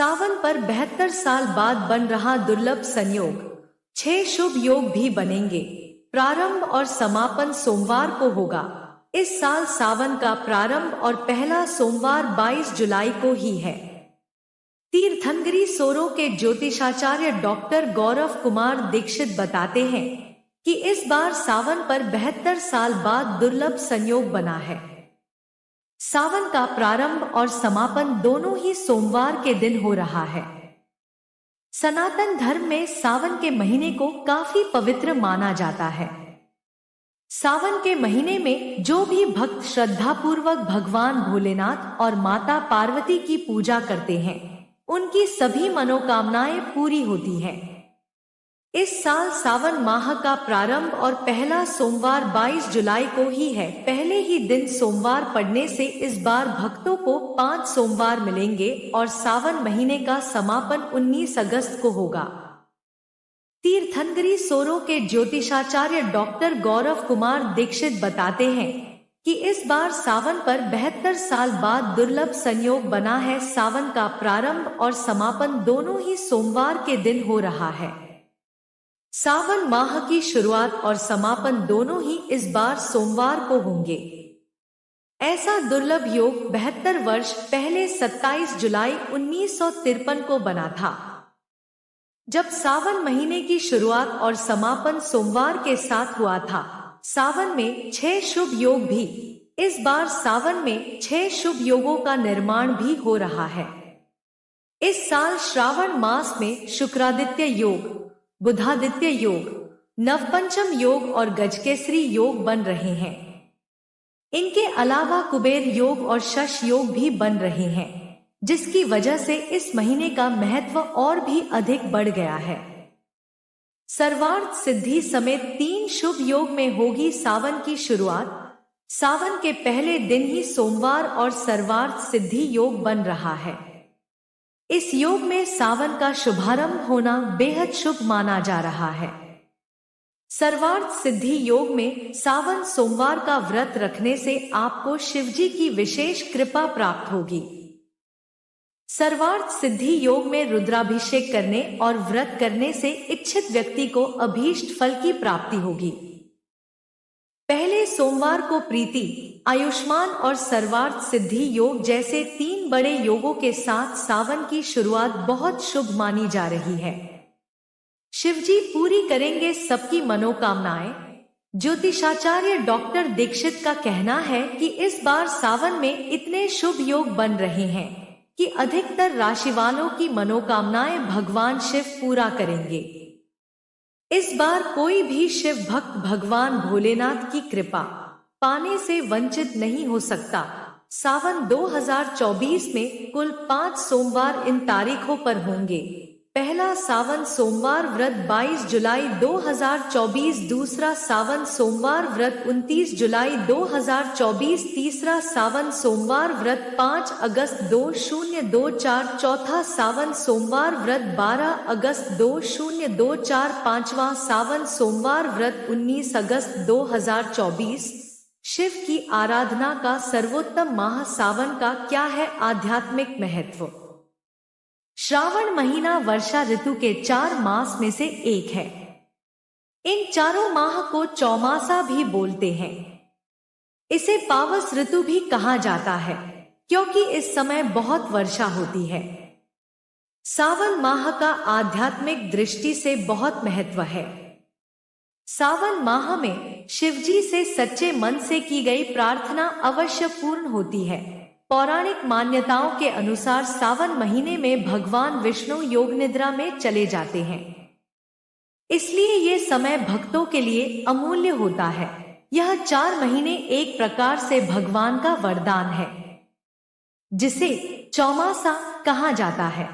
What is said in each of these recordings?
सावन पर 72 साल बाद बन रहा दुर्लभ संयोग। 6 शुभ योग भी बनेंगे। प्रारंभ और समापन सोमवार को होगा। इस साल सावन का प्रारंभ और पहला सोमवार 22 जुलाई को ही है। तीर्थंकरी सोरो के ज्योतिषाचार्य डॉक्टर गौरव कुमार दीक्षित बताते हैं कि इस बार सावन पर 72 साल बाद दुर्लभ संयोग बना है। सावन का प्रारंभ और समापन दोनों ही सोमवार के दिन हो रहा है। सनातन धर्म में सावन के महीने को काफी पवित्र माना जाता है। सावन के महीने में जो भी भक्त श्रद्धापूर्वक भगवान भोलेनाथ और माता पार्वती की पूजा करते हैं, उनकी सभी मनोकामनाएं पूरी होती हैं। इस साल सावन माह का प्रारंभ और पहला सोमवार 22 जुलाई को ही है। पहले ही दिन सोमवार पड़ने से इस बार भक्तों को 5 सोमवार मिलेंगे और सावन महीने का समापन 19 अगस्त को होगा। तीर्थंकरी सोरो के ज्योतिषाचार्य डॉक्टर गौरव कुमार दीक्षित बताते हैं कि इस बार सावन पर 72 साल बाद दुर्लभ संयोग बना है। सावन का प्रारंभ और समापन दोनों ही सोमवार के दिन हो रहा है। सावन माह की शुरुआत और समापन दोनों ही इस बार सोमवार को होंगे। ऐसा दुर्लभ योग 72 वर्ष पहले 27 जुलाई 1953 को बना था, जब सावन महीने की शुरुआत और समापन सोमवार के साथ हुआ था। सावन में 6 शुभ योग भी। इस बार सावन में 6 शुभ योगों का निर्माण भी हो रहा है। इस साल श्रावण मास में शुक्रादित्य योग, बुधादित्य योग, नवपंचम योग और गजकेसरी योग बन रहे हैं। इनके अलावा कुबेर योग और शश योग भी बन रहे हैं, जिसकी वजह से इस महीने का महत्व और भी अधिक बढ़ गया है। सर्वार्थ सिद्धि समेत 3 शुभ योग में होगी सावन की शुरुआत। सावन के पहले दिन ही सोमवार और सर्वार्थ सिद्धि योग बन रहा है। इस योग में सावन का शुभारंभ होना बेहद शुभ माना जा रहा है। सर्वार्थ सिद्धि योग में सावन सोमवार का व्रत रखने से आपको शिवजी की विशेष कृपा प्राप्त होगी। सर्वार्थ सिद्धि योग में रुद्राभिषेक करने और व्रत करने से इच्छित व्यक्ति को अभीष्ट फल की प्राप्ति होगी। पहले सोमवार को प्रीति, आयुष्मान और सर्वार्थ सिद्धि योग जैसे 3 बड़े योगों के साथ सावन की शुरुआत बहुत शुभ मानी जा रही है। शिवजी पूरी करेंगे सबकी मनोकामनाएं। ज्योतिषाचार्य डॉक्टर दीक्षित का कहना है कि इस बार सावन में इतने शुभ योग बन रहे हैं कि अधिकतर राशि वालों की मनोकामनाएं भगवान शिव पूरा करेंगे। इस बार कोई भी शिव भक्त भगवान भोलेनाथ की कृपा पाने से वंचित नहीं हो सकता। सावन 2024 में कुल 5 सोमवार इन तारीखों पर होंगे। पहला सावन सोमवार व्रत 22 जुलाई 2024, दूसरा सावन सोमवार व्रत 29 जुलाई 2024, तीसरा सावन सोमवार व्रत 5 अगस्त 2024, चौथा सावन सोमवार व्रत 12 अगस्त 2024, पांचवा सावन सोमवार व्रत 19 अगस्त 2024। शिव की आराधना का सर्वोत्तम माह सावन का क्या है आध्यात्मिक महत्व? श्रावण महीना वर्षा ऋतु के 4 मास में से एक है। इन चारों माह को चौमासा भी बोलते हैं। इसे पावस ऋतु भी कहा जाता है, क्योंकि इस समय बहुत वर्षा होती है। सावन माह का आध्यात्मिक दृष्टि से बहुत महत्व है। सावन माह में शिवजी से सच्चे मन से की गई प्रार्थना अवश्य पूर्ण होती है। पौराणिक मान्यताओं के अनुसार सावन महीने में भगवान विष्णु योग निद्रा में चले जाते हैं, इसलिए ये समय भक्तों के लिए अमूल्य होता है। यह 4 महीने एक प्रकार से भगवान का वरदान है, जिसे चौमासा कहा जाता है।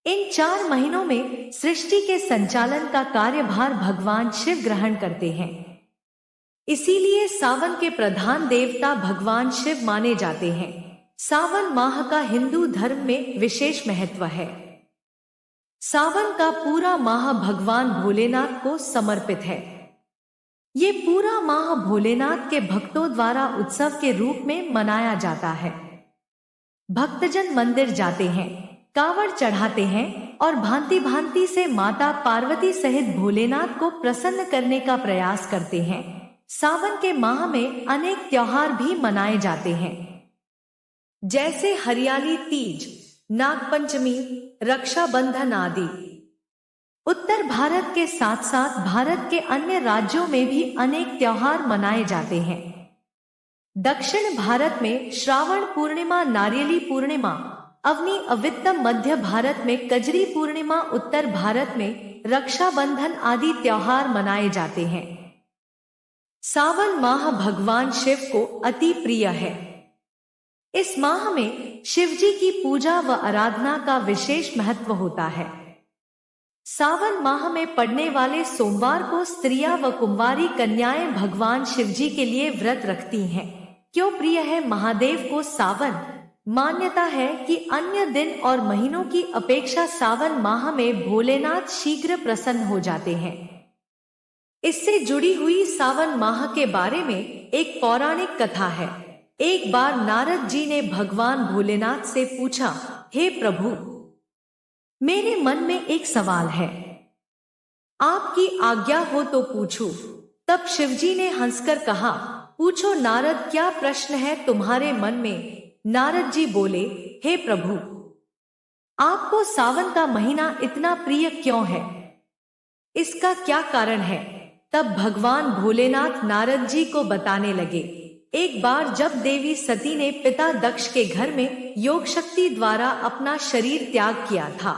इन 4 महीनों में सृष्टि के संचालन का कार्यभार भगवान शिव ग्रहण करते हैं। इसीलिए सावन के प्रधान देवता भगवान शिव माने जाते हैं। सावन माह का हिंदू धर्म में विशेष महत्व है। सावन का पूरा माह भगवान भोलेनाथ को समर्पित है। ये पूरा माह भोलेनाथ के भक्तों द्वारा उत्सव के रूप में मनाया जाता है। भक्तजन मंदिर जाते हैं, कावड़ चढ़ाते हैं और भांति भांति से माता पार्वती सहित भोलेनाथ को प्रसन्न करने का प्रयास करते हैं। सावन के माह में अनेक त्योहार भी मनाए जाते हैं, जैसे हरियाली तीज, नागपंचमी, रक्षाबंधन आदि। उत्तर भारत के साथ साथ भारत के अन्य राज्यों में भी अनेक त्योहार मनाए जाते हैं। दक्षिण भारत में श्रावण पूर्णिमा, नारियली पूर्णिमा, अवनी अवित्तम, मध्य भारत में कजरी पूर्णिमा, उत्तर भारत में रक्षाबंधन आदि त्योहार मनाए जाते हैं। सावन माह भगवान शिव को अति प्रिय है। इस माह में शिवजी की पूजा व आराधना का विशेष महत्व होता है। सावन माह में पड़ने वाले सोमवार को स्त्रियां व कुंवारी कन्याएं भगवान शिवजी के लिए व्रत रखती हैं। क्यों प्रिय है महादेव को सावन? मान्यता है कि अन्य दिन और महीनों की अपेक्षा सावन माह में भोलेनाथ शीघ्र प्रसन्न हो जाते हैं। इससे जुड़ी हुई सावन माह के बारे में एक पौराणिक कथा है। एक बार नारद जी ने भगवान भोलेनाथ से पूछा, हे प्रभु, मेरे मन में एक सवाल है, आपकी आज्ञा हो तो पूछूं। तब शिवजी ने हंसकर कहा, पूछो नारद, क्या प्रश्न है तुम्हारे मन में? नारद जी बोले, हे प्रभु, आपको सावन का महीना इतना प्रिय क्यों है? इसका क्या कारण है? तब भगवान भोलेनाथ नारद जी को बताने लगे। एक बार जब देवी सती ने पिता दक्ष के घर में योग शक्ति द्वारा अपना शरीर त्याग किया था,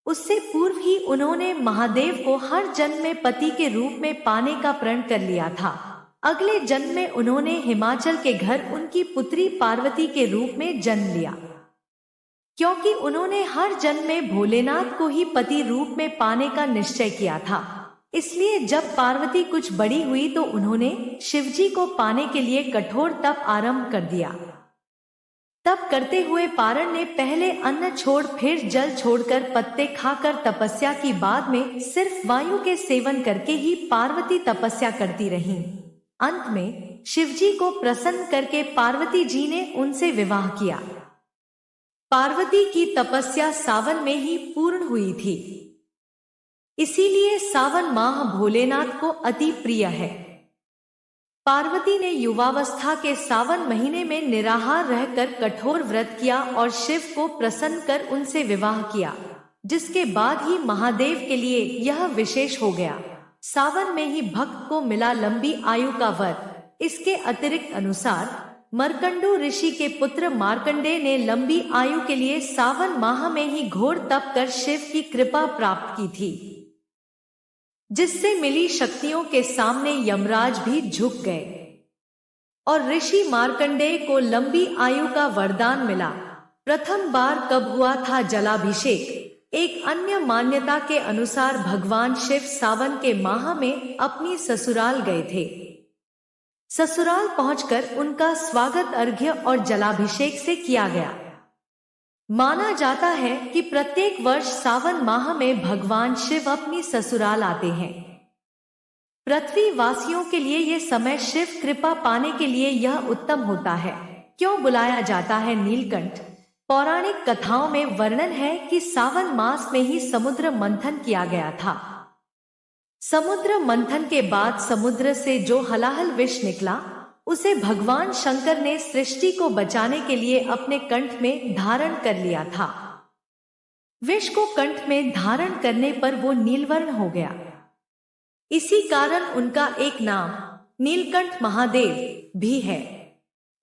उससे पूर्व ही उन्होंने महादेव को हर जन्म में पति के रूप में पाने का प्रण कर लिया था। अगले जन्म में उन्होंने हिमाचल के घर उनकी पुत्री पार्वती के रूप में जन्म लिया। क्योंकि उन्होंने हर जन्म में भोलेनाथ को ही पति रूप में पाने का निश्चय किया था, इसलिए जब पार्वती कुछ बड़ी हुई तो उन्होंने शिवजी को पाने के लिए कठोर तप आरंभ कर दिया। तप करते हुए पारण ने पहले अन्न छोड़ फिर जल छोड़कर पत्ते खाकर तपस्या की, बाद में सिर्फ वायु के सेवन करके ही पार्वती तपस्या करती रहीं। अंत में शिवजी को प्रसन्न करके पार्वती जी ने उनसे विवाह किया। पार्वती की तपस्या सावन में ही पूर्ण हुई थी, इसीलिए सावन माह भोलेनाथ को अति प्रिय है। पार्वती ने युवावस्था के सावन महीने में निराहार रहकर कठोर व्रत किया और शिव को प्रसन्न कर उनसे विवाह किया, जिसके बाद ही महादेव के लिए यह विशेष हो गया। सावन में ही भक्त को मिला लंबी आयु का वर। इसके अतिरिक्त अनुसार मर्कंडू ऋषि के पुत्र मार्कंडेय ने लंबी आयु के लिए सावन माह में ही घोर तप कर शिव की कृपा प्राप्त की थी, जिससे मिली शक्तियों के सामने यमराज भी झुक गए और ऋषि मार्कंडेय को लंबी आयु का वरदान मिला। प्रथम बार कब हुआ था जलाभिषेक? एक अन्य मान्यता के अनुसार भगवान शिव सावन के माह में अपनी ससुराल गए थे। ससुराल पहुंचकर उनका स्वागत अर्घ्य और जलाभिषेक से किया गया। माना जाता है कि प्रत्येक वर्ष सावन माह में भगवान शिव अपनी ससुराल आते हैं। पृथ्वी वासियों के लिए यह समय शिव कृपा पाने के लिए यह उत्तम होता है। क्यों बुलाया जाता है नीलकंठ? पौराणिक कथाओं में वर्णन है कि सावन मास में ही समुद्र मंथन किया गया था। समुद्र मंथन के बाद समुद्र से जो हलाहल विष निकला, उसे भगवान शंकर ने सृष्टि को बचाने के लिए अपने कंठ में धारण कर लिया था। विष को कंठ में धारण करने पर वो नीलवर्ण हो गया। इसी कारण उनका एक नाम नीलकंठ महादेव भी है।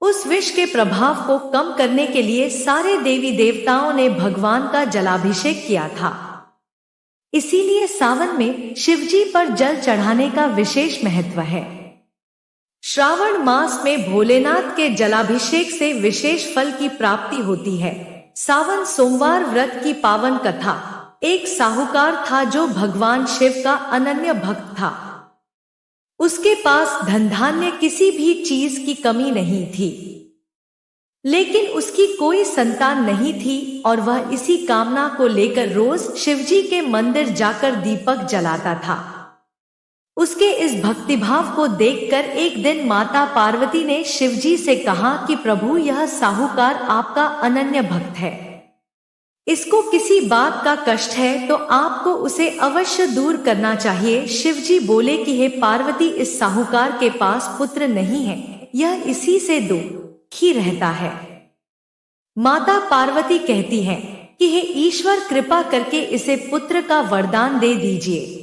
उस विष के प्रभाव को कम करने के लिए सारे देवी देवताओं ने भगवान का जलाभिषेक किया था। इसीलिए सावन में शिवजी पर जल चढ़ाने का विशेष महत्व है। श्रावण मास में भोलेनाथ के जलाभिषेक से विशेष फल की प्राप्ति होती है। सावन सोमवार व्रत की पावन कथा। एक साहूकार था जो भगवान शिव का अनन्य भक्त था। उसके पास धन धान्य किसी भी चीज की कमी नहीं थी, लेकिन उसकी कोई संतान नहीं थी और वह इसी कामना को लेकर रोज शिवजी के मंदिर जाकर दीपक जलाता था। उसके इस भक्तिभाव को देखकर एक दिन माता पार्वती ने शिवजी से कहा कि प्रभु, यह साहूकार आपका अनन्य भक्त है, इसको किसी बात का कष्ट है तो आपको उसे अवश्य दूर करना चाहिए। शिवजी बोले कि हे पार्वती, इस साहूकार के पास पुत्र नहीं है, यह इसी से दुखी रहता है। माता पार्वती कहती हैं कि हे ईश्वर, कृपा करके इसे पुत्र का वरदान दे दीजिए।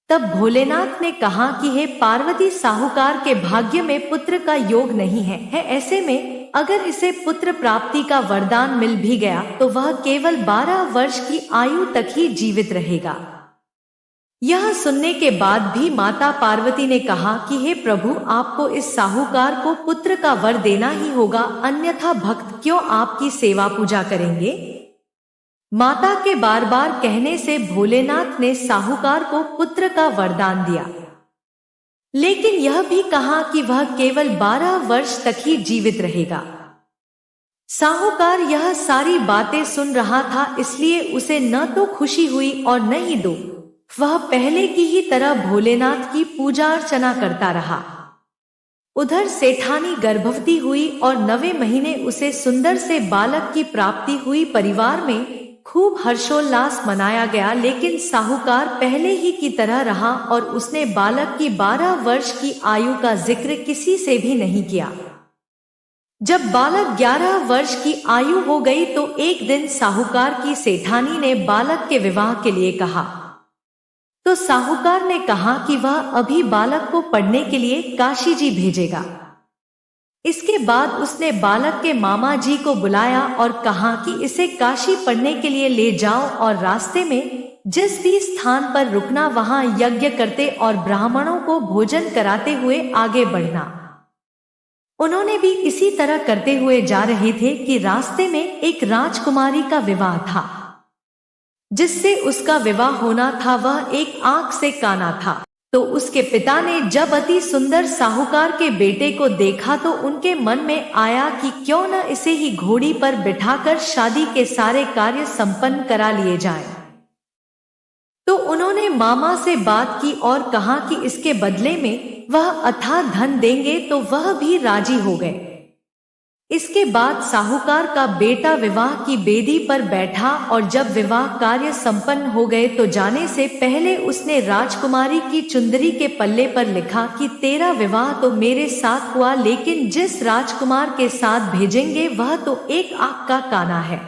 तब भोलेनाथ ने कहा कि हे पार्वती, साहूकार के भाग्य में पुत्र का योग नहीं है। ऐसे में अगर इसे पुत्र प्राप्ति का वरदान मिल भी गया तो वह केवल 12 वर्ष की आयु तक ही जीवित रहेगा। यह सुनने के बाद भी माता पार्वती ने कहा कि हे प्रभु, आपको इस साहूकार को पुत्र का वर देना ही होगा, अन्यथा भक्त क्यों आपकी सेवा पूजा करेंगे। माता के बार बार कहने से भोलेनाथ ने साहूकार को पुत्र का वरदान दिया, लेकिन यह भी कहा कि वह केवल 12 वर्ष तक ही जीवित रहेगा। साहूकार यह सारी बातें सुन रहा था, इसलिए उसे न तो खुशी हुई और न ही दुख। वह पहले की ही तरह भोलेनाथ की पूजा अर्चना करता रहा। उधर सेठानी गर्भवती हुई और 9वें महीने उसे सुंदर से बालक की प्राप्ति हुई। परिवार में खूब हर्षोल्लास मनाया गया, लेकिन साहूकार पहले ही की तरह रहा और उसने बालक की 12 वर्ष की आयु का जिक्र किसी से भी नहीं किया। जब बालक 11 वर्ष की आयु हो गई तो एक दिन साहूकार की सेठानी ने बालक के विवाह के लिए कहा, तो साहूकार ने कहा कि वह अभी बालक को पढ़ने के लिए काशी जी भेजेगा। इसके बाद उसने बालक के मामा जी को बुलाया और कहा कि इसे काशी पढ़ने के लिए ले जाओ और रास्ते में जिस भी स्थान पर रुकना वहां यज्ञ करते और ब्राह्मणों को भोजन कराते हुए आगे बढ़ना। उन्होंने भी इसी तरह करते हुए जा रहे थे कि रास्ते में एक राजकुमारी का विवाह था। जिससे उसका विवाह होना था वह एक आंख से काना था। तो उसके पिता ने जब अति सुंदर साहूकार के बेटे को देखा तो उनके मन में आया कि क्यों न इसे ही घोड़ी पर बिठाकर शादी के सारे कार्य संपन्न करा लिए जाएं। तो उन्होंने मामा से बात की और कहा कि इसके बदले में वह अथाह धन देंगे, तो वह भी राजी हो गए। इसके बाद साहूकार का बेटा विवाह की बेदी पर बैठा और जब विवाह कार्य संपन्न हो गए तो जाने से पहले उसने राजकुमारी की चुंदरी के पल्ले पर लिखा कि तेरा विवाह तो मेरे साथ हुआ, लेकिन जिस राजकुमार के साथ भेजेंगे वह तो एक आंख का काना है।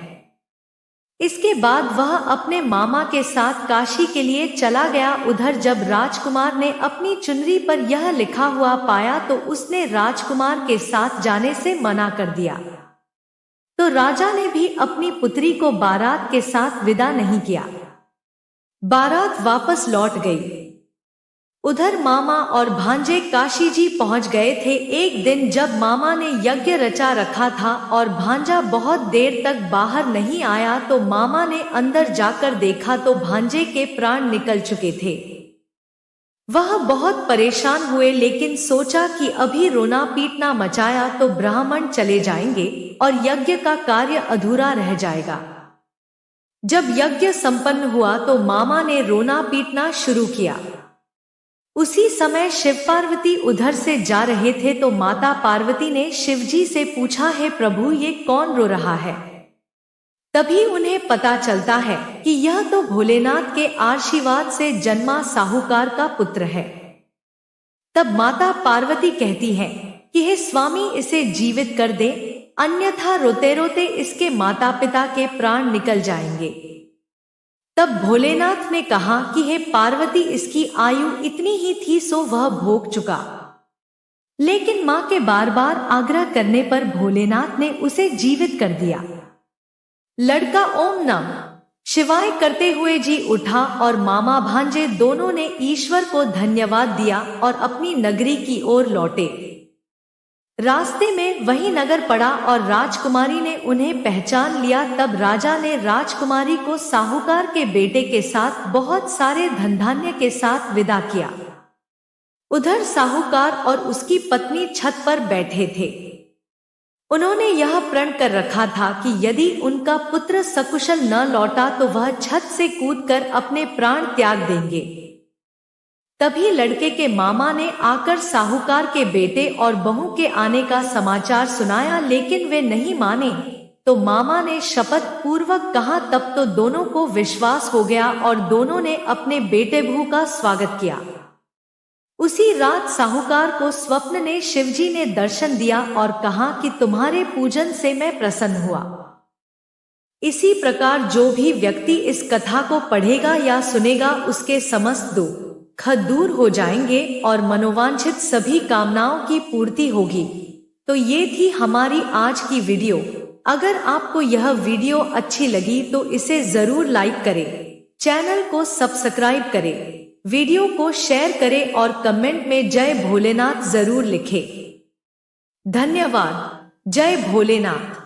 इसके बाद वह अपने मामा के साथ काशी के लिए चला गया। उधर जब राजकुमार ने अपनी चुनरी पर यह लिखा हुआ पाया तो उसने राजकुमार के साथ जाने से मना कर दिया। तो राजा ने भी अपनी पुत्री को बारात के साथ विदा नहीं किया। बारात वापस लौट गई। उधर मामा और भांजे काशी जी पहुंच गए थे। एक दिन जब मामा ने यज्ञ रचा रखा था और भांजा बहुत देर तक बाहर नहीं आया तो मामा ने अंदर जाकर देखा तो भांजे के प्राण निकल चुके थे। वह बहुत परेशान हुए, लेकिन सोचा कि अभी रोना पीटना मचाया तो ब्राह्मण चले जाएंगे और यज्ञ का कार्य अधूरा रह जाएगा। जब यज्ञ संपन्न हुआ तो मामा ने रोना पीटना शुरू किया। उसी समय शिव पार्वती उधर से जा रहे थे तो माता पार्वती ने शिवजी से पूछा, हे प्रभु, ये कौन रो रहा है। तभी उन्हें पता चलता है कि यह तो भोलेनाथ के आशीर्वाद से जन्मा साहूकार का पुत्र है। तब माता पार्वती कहती हैं कि हे स्वामी, इसे जीवित कर दे, अन्यथा रोते रोते इसके माता पिता के प्राण निकल जाएंगे। तब भोलेनाथ ने कहा कि हे पार्वती, इसकी आयु इतनी ही थी सो वह भोग चुका। लेकिन मां के बार बार आग्रह करने पर भोलेनाथ ने उसे जीवित कर दिया। लड़का ओम नमः शिवाय करते हुए जी उठा और मामा भांजे दोनों ने ईश्वर को धन्यवाद दिया और अपनी नगरी की ओर लौटे। रास्ते में वही नगर पड़ा और राजकुमारी ने उन्हें पहचान लिया। तब राजा ने राजकुमारी को साहूकार के बेटे के साथ बहुत सारे धन धान्य के साथ विदा किया। उधर साहूकार और उसकी पत्नी छत पर बैठे थे। उन्होंने यह प्रण कर रखा था कि यदि उनका पुत्र सकुशल न लौटा तो वह छत से कूदकर अपने प्राण त्याग देंगे। तभी लड़के के मामा ने आकर साहूकार के बेटे और बहू के आने का समाचार सुनाया, लेकिन वे नहीं माने। तो मामा ने शपथ पूर्वक कहा। तब तो दोनों को विश्वास हो गया और दोनों ने अपने बेटे भू का स्वागत किया। उसी रात साहूकार को स्वप्न ने शिवजी ने दर्शन दिया और कहा कि तुम्हारे पूजन से मैं प्रसन्न हुआ। इसी प्रकार जो भी व्यक्ति इस कथा को पढ़ेगा या सुनेगा उसके समस्त दुख दूर हो जाएंगे और मनोवांछित सभी कामनाओं की पूर्ति होगी। तो ये थी हमारी आज की वीडियो। अगर आपको यह वीडियो अच्छी लगी तो इसे जरूर लाइक करें, चैनल को सब्सक्राइब करें, वीडियो को शेयर करें और कमेंट में जय भोलेनाथ जरूर लिखें। धन्यवाद। जय भोलेनाथ।